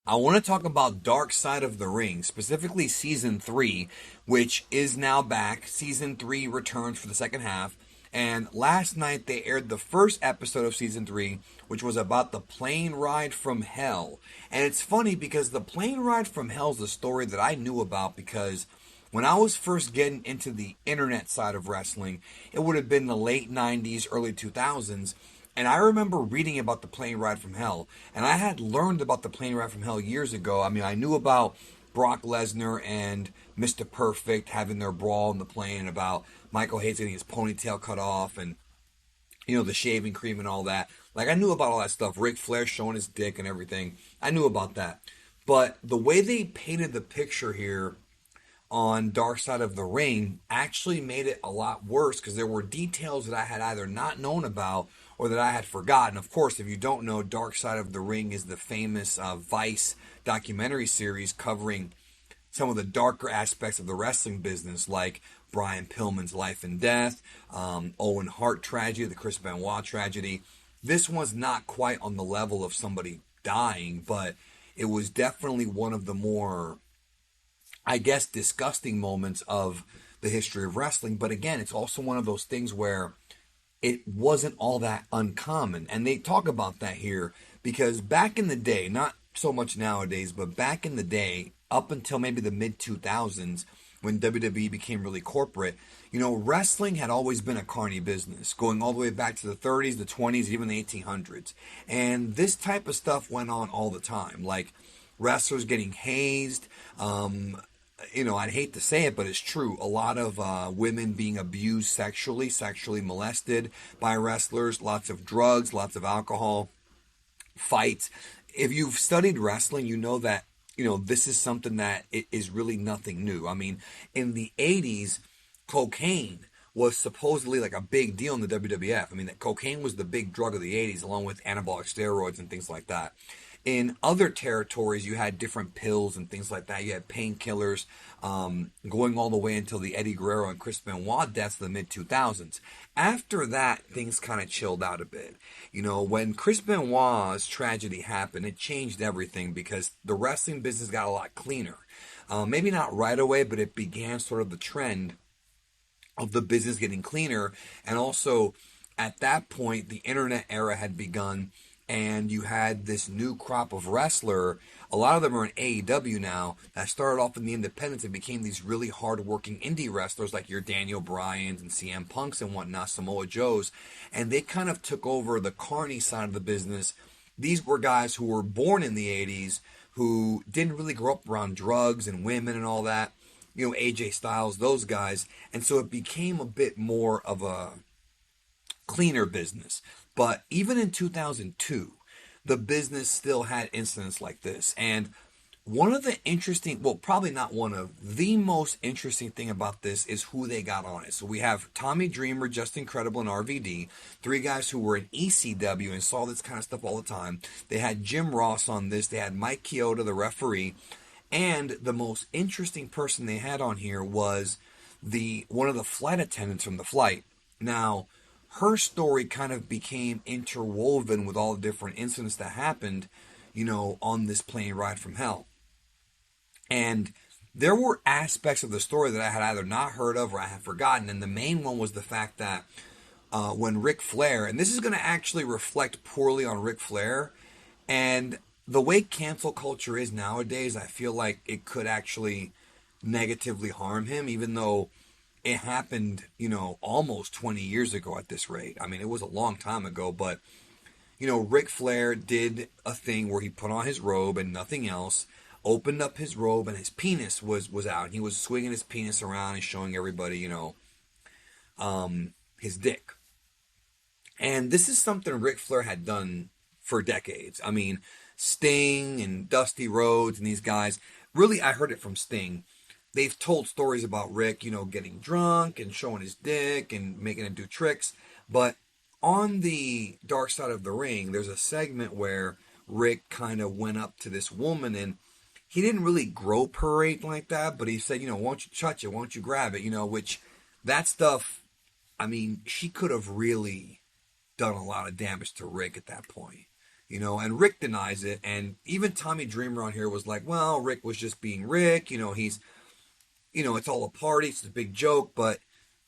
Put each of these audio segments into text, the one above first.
I want to talk about Dark Side of the Ring, specifically season 3, which is now back. Season 3 returns for the second half. And last night they aired the first episode of season 3, which was about the plane ride from hell. And it's funny because the plane ride from hell is a story that I knew about because when I was first getting into the internet side of wrestling, it would have been the late 90s, early 2000s. And I remember reading about the plane ride from hell. And I had learned about the plane ride from hell years ago. I mean, I knew about Brock Lesnar and Mr. Perfect having their brawl in the plane, about Michael Hayes getting his ponytail cut off, and, the shaving cream and all that. Like, I knew about all that stuff. Ric Flair showing his dick and everything. I knew about that. But the way they painted the picture here on Dark Side of the Ring actually made it a lot worse because there were details that I had either not known about or that I had forgotten. Of course, if you don't know, Dark Side of the Ring is the famous Vice documentary series covering some of the darker aspects of the wrestling business, like Brian Pillman's life and death, Owen Hart tragedy, the Chris Benoit tragedy. This was not quite on the level of somebody dying, but it was definitely one of the more, I guess, disgusting moments of the history of wrestling. But again, it's also one of those things where it wasn't all that uncommon. And they talk about that here because back in the day, not so much nowadays, but back in the day, up until maybe the mid 2000s, when WWE became really corporate, wrestling had always been a carny business, going all the way back to the 30s, the 20s, even the 1800s. And this type of stuff went on all the time, like wrestlers getting hazed, I'd hate to say it, but it's true. A lot of women being abused sexually molested by wrestlers, lots of drugs, lots of alcohol, fights. If you've studied wrestling, you know that, this is something that is really nothing new. I mean, in the 80s, cocaine was supposedly like a big deal in the WWF. I mean, that cocaine was the big drug of the 80s, along with anabolic steroids and things like that. In other territories, you had different pills and things like that. You had painkillers, going all the way until the Eddie Guerrero and Chris Benoit deaths in the mid 2000s. After that, things kind of chilled out a bit. When Chris Benoit's tragedy happened, it changed everything because the wrestling business got a lot cleaner. Maybe not right away, but it began sort of the trend of the business getting cleaner. And also, at that point, the internet era had begun, and you had this new crop of wrestler. A lot of them are in AEW now that started off in the independents and became these really hard-working indie wrestlers like your Daniel Bryans and CM Punks and whatnot, Samoa Joes, and they kind of took over the carny side of the business. These were guys who were born in the 80s who didn't really grow up around drugs and women and all that. AJ Styles, those guys. And so it became a bit more of a cleaner business. But even in 2002, the business still had incidents like this. And one of the interesting, well, probably not one of, the most interesting thing about this is who they got on it. So we have Tommy Dreamer, Just Incredible, and RVD, three guys who were in ECW and saw this kind of stuff all the time. They had Jim Ross on this. They had Mike Chioda, the referee. And the most interesting person they had on here was the one of the flight attendants from the flight. Now, her story kind of became interwoven with all the different incidents that happened, on this plane ride from hell. And there were aspects of the story that I had either not heard of or I had forgotten. And the main one was the fact that when Ric Flair, and this is going to actually reflect poorly on Ric Flair, and the way cancel culture is nowadays, I feel like it could actually negatively harm him, even though it happened, almost 20 years ago at this rate. I mean, it was a long time ago, but, Ric Flair did a thing where he put on his robe and nothing else, opened up his robe, and his penis was out. He was swinging his penis around and showing everybody, his dick. And this is something Ric Flair had done for decades. I mean, Sting and Dusty Rhodes and these guys, really, I heard it from Sting. They've told stories about Rick, getting drunk and showing his dick and making him do tricks. But on the Dark Side of the Ring, there's a segment where Rick kind of went up to this woman and he didn't really grope her or anything like that, but he said, won't you touch it? Won't you grab it? Which that stuff, I mean, she could have really done a lot of damage to Rick at that point. and Rick denies it. And even Tommy Dreamer on here was like, well, Rick was just being Rick. It's all a party. It's a big joke. But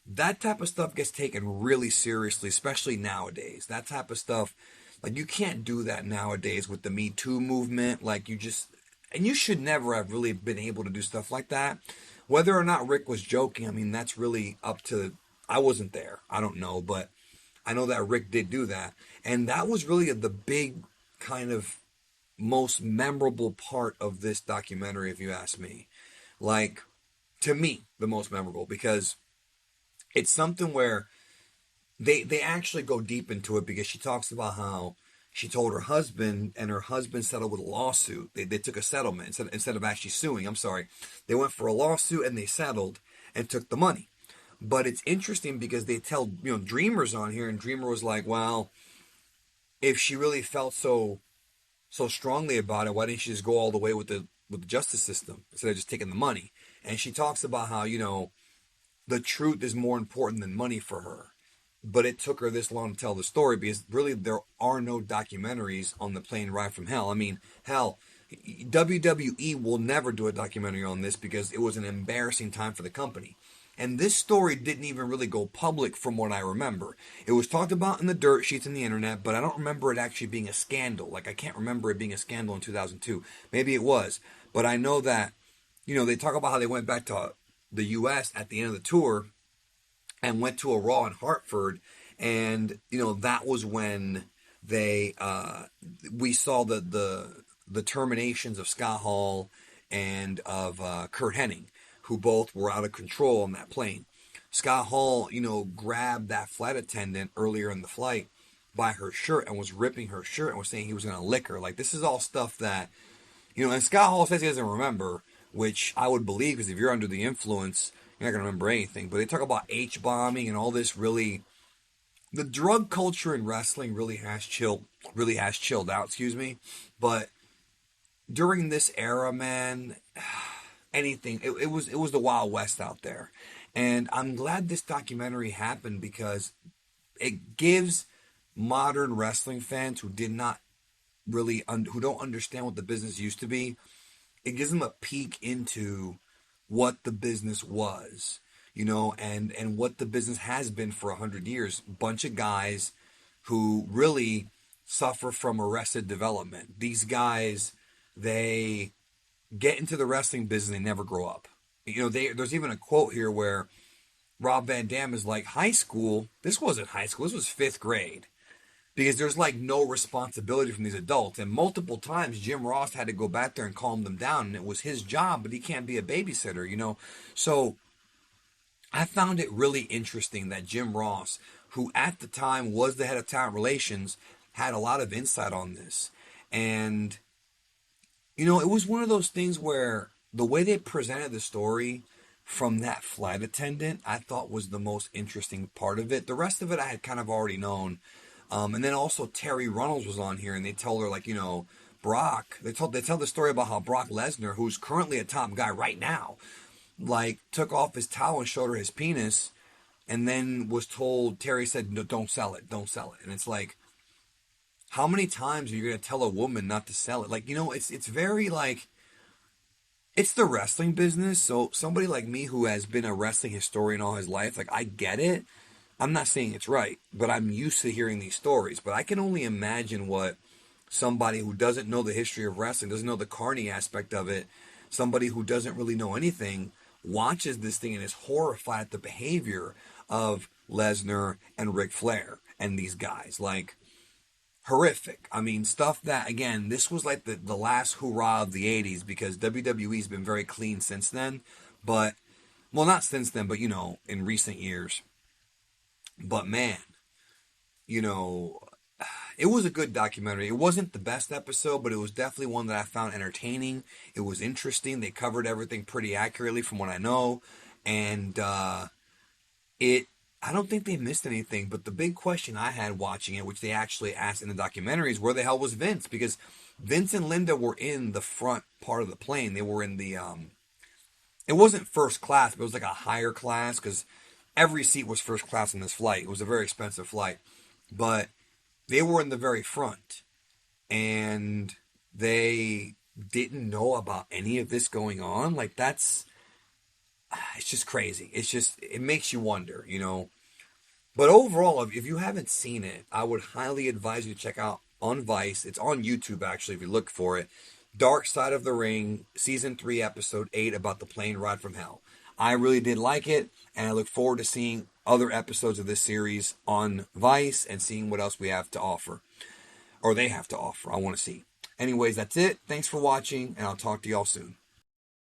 that type of stuff gets taken really seriously, especially nowadays. That type of stuff, like, you can't do that nowadays with the Me Too movement. Like, and you should never have really been able to do stuff like that. Whether or not Rick was joking, I mean, that's really up to, I wasn't there. I don't know, but I know that Rick did do that. And that was really the big kind of most memorable part of this documentary, if you ask me. Like, to me, the most memorable, because it's something where they actually go deep into it, because she talks about how she told her husband, and her husband settled with a lawsuit. They took a settlement instead of actually suing. I'm sorry. They went for a lawsuit and they settled and took the money. But it's interesting because they tell, Dreamer's on here, and Dreamer was like, well, if she really felt so strongly about it, why didn't she just go all the way with the justice system instead of just taking the money? And she talks about how, the truth is more important than money for her. But it took her this long to tell the story, because really there are no documentaries on the plane ride from hell. I mean, hell, WWE will never do a documentary on this because it was an embarrassing time for the company. And this story didn't even really go public from what I remember. It was talked about in the dirt sheets and the internet, but I don't remember it actually being a scandal. Like, I can't remember it being a scandal in 2002. Maybe it was. But I know that, they talk about how they went back to the U.S. at the end of the tour and went to a Raw in Hartford. And, that was when we saw the terminations of Scott Hall and of Curt Hennig, who both were out of control on that plane. Scott Hall, grabbed that flight attendant earlier in the flight by her shirt and was ripping her shirt and was saying he was going to lick her. Like, this is all stuff that, and Scott Hall says he doesn't remember, which I would believe, because if you're under the influence, you're not going to remember anything. But they talk about H-bombing and all this really, the drug culture in wrestling really has chilled out, But during this era, man, anything. It was the Wild West out there, and I'm glad this documentary happened, because it gives modern wrestling fans who did not really who don't understand what the business used to be. It gives them a peek into what the business was, and what the business has been for 100 years. Bunch of guys who really suffer from arrested development. These guys, they get into the wrestling business and they never grow up. There's even a quote here where Rob Van Dam is like, high school, this wasn't high school, this was fifth grade. Because there's like no responsibility from these adults. And multiple times Jim Ross had to go back there and calm them down. And it was his job, but he can't be a babysitter, So I found it really interesting that Jim Ross, who at the time was the head of talent relations, had a lot of insight on this. And it was one of those things where the way they presented the story from that flight attendant, I thought was the most interesting part of it. The rest of it I had kind of already known. And then also Terry Runnels was on here, and they told her, like, Brock, they tell the story about how Brock Lesnar, who's currently a top guy right now, like, took off his towel and showed her his penis, and then was told, Terry said, no, don't sell it. And it's like, how many times are you going to tell a woman not to sell it? Like, it's very, like, it's the wrestling business. So somebody like me who has been a wrestling historian all his life, like, I get it. I'm not saying it's right, but I'm used to hearing these stories. But I can only imagine what somebody who doesn't know the history of wrestling, doesn't know the carny aspect of it, somebody who doesn't really know anything, watches this thing and is horrified at the behavior of Lesnar and Ric Flair and these guys. Like, horrific. I mean, stuff that, again, this was like the last hurrah of the 80s, because WWE's been very clean since then. But, well, not since then, but, in recent years. But, man, it was a good documentary. It wasn't the best episode, but it was definitely one that I found entertaining. It was interesting. They covered everything pretty accurately from what I know. And I don't think they missed anything, but the big question I had watching it, which they actually asked in the documentary, is where the hell was Vince? Because Vince and Linda were in the front part of the plane. They were in the, it wasn't first class, but it was like a higher class, because every seat was first class in this flight. It was a very expensive flight. But they were in the very front. and they didn't know about any of this going on. Like, it's just crazy. It makes you wonder, you know. But overall, if you haven't seen it, I would highly advise you to check out on Vice. It's on YouTube, actually, if you look for it. Dark Side of the Ring, Season 3, Episode 8, about the plane ride from hell. I really did like it, and I look forward to seeing other episodes of this series on Vice and seeing what else we have to offer. Or they have to offer. I want to see. Anyways, that's it. Thanks for watching, and I'll talk to y'all soon.